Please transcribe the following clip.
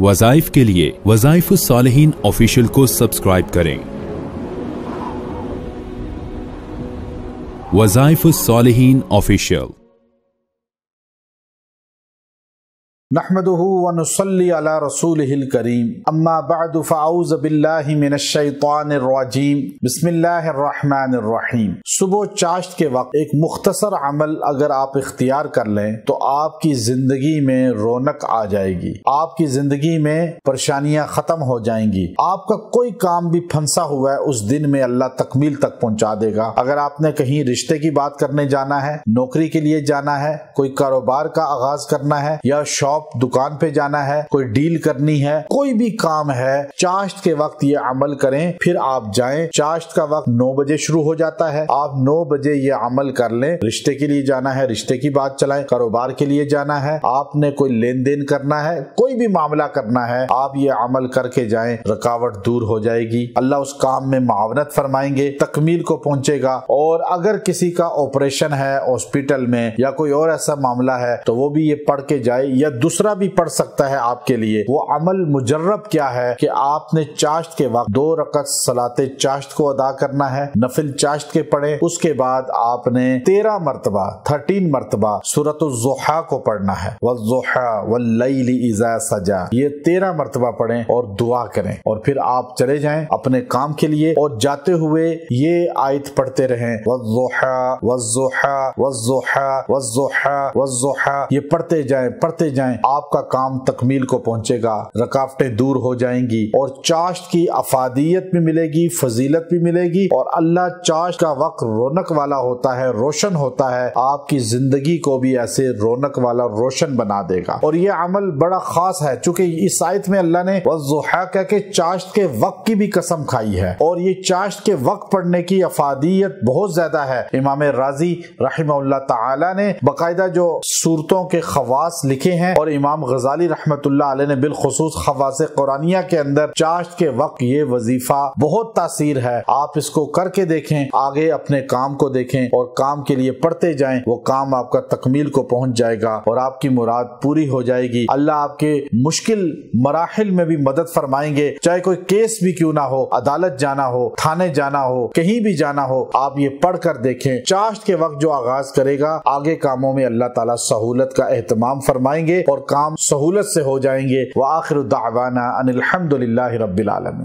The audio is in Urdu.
وظائف کے لیے وظائف الصالحین آفیشیل کو سبسکرائب کریں۔ وظائف الصالحین آفیشیل۔ نحمده ونصلي على رسوله الكريم اما بعد فاعوذ بالله من الشیطان الرجیم بسم اللہ الرحمن الرحیم۔ صبح چاشت کے وقت ایک مختصر عمل اگر آپ اختیار کر لیں تو آپ کی زندگی میں رونق آ جائے گی، آپ کی زندگی میں پریشانیاں ختم ہو جائیں گی، آپ کا کوئی کام بھی پھنسا ہوا ہے اس دن میں اللہ تکمیل تک پہنچا دے گا۔ اگر آپ نے کہیں رشتے کی بات کرنے جانا ہے، نوکری کے لیے جانا ہے، کوئی کاروبار کا آغاز کرنا ہے یا شاپ دکان پہ جانا ہے، کوئی ڈیل کرنی ہے، کوئی بھی کام ہے، چاشت کے وقت یہ عمل کریں، پھر آپ جائیں۔ چاشت کا وقت 9 بجے شروع ہو جاتا ہے، آپ 9 بجے یہ عمل کر لیں۔ رشتے کے لیے جانا ہے، رشتے کی بات چلائیں، کاروبار کے لیے جانا ہے، آپ نے کوئی لین دین کرنا ہے، کوئی بھی معاملہ کرنا ہے، آپ یہ عمل کر کے جائیں، رکاوٹ دور ہو جائے گی، اللہ اس کام میں معاونت فرمائیں گے، تکمیل کو پہنچے گا۔ اور اگر کسی کا آپریشن ہے ہاسپٹل میں یا کوئی اور ایسا معاملہ ہے تو وہ بھی یہ پڑھ کے جائے، یا دوسرا بھی پڑھ سکتا ہے آپ کے لیے۔ وہ عمل مجرب کیا ہے کہ آپ نے چاشت کے وقت 2 رکعت صلاۃ چاشت کو ادا کرنا ہے، نفل چاشت کے پڑھیں، اس کے بعد آپ نے 13 مرتبہ سورۃ الضحیٰ کو پڑھنا ہے، والضحیٰ واللیل اذا سجا، یہ 13 مرتبہ پڑھیں اور دعا کریں، اور پھر آپ چلے جائیں اپنے کام کے لیے، اور جاتے ہوئے یہ آیت پڑھتے رہیں، والضحیٰ والضحیٰ والضحیٰ والضحیٰ والضحیٰ، یہ پڑھتے جائیں، آپ کا کام تکمیل کو پہنچے گا، رکاوٹیں دور ہو جائیں گی، اور چاشت کی افادیت بھی ملے گی، فضیلت بھی ملے گی، اور اللہ چاشت کا وقت رونق والا ہوتا ہے، روشن ہوتا ہے، آپ کی زندگی کو بھی ایسے رونق والا روشن بنا دے گا۔ اور یہ عمل بڑا خاص ہے چونکہ اس آیت میں اللہ نے والضحیٰ کہہ کے چاشت کے وقت کی بھی قسم کھائی ہے، اور یہ چاشت کے وقت پڑھنے کی افادیت بہت زیادہ ہے۔ امام رازی رحمہ اللہ تعالی نے باقاعدہ جو صورتوں کے خواص لکھے ہیں، اور امام غزالی رحمت اللہ علیہ نے بالخصوص خواص قرآنیہ کے اندر چاشت کے وقت یہ وظیفہ بہت تاثیر ہے۔ آپ اس کو کر کے دیکھیں، آگے اپنے کام کو دیکھیں اور کام کے لیے پڑھتے جائیں، وہ کام آپ کا تکمیل کو پہنچ جائے گا اور آپ کی مراد پوری ہو جائے گی۔ اللہ آپ کے مشکل مراحل میں بھی مدد فرمائیں گے، چاہے کوئی کیس بھی کیوں نہ ہو، عدالت جانا ہو، تھانے جانا ہو، کہیں بھی جانا ہو، آپ یہ پڑھ کر دیکھیں۔ چاشت کے وقت جو آغاز کرے گا، آگے کاموں میں اللہ تعالیٰ سہولت کا اہتمام فرمائیں گے اور کام سہولت سے ہو جائیں گے۔ وآخر دعوانا ان الحمد للہ رب العالمین۔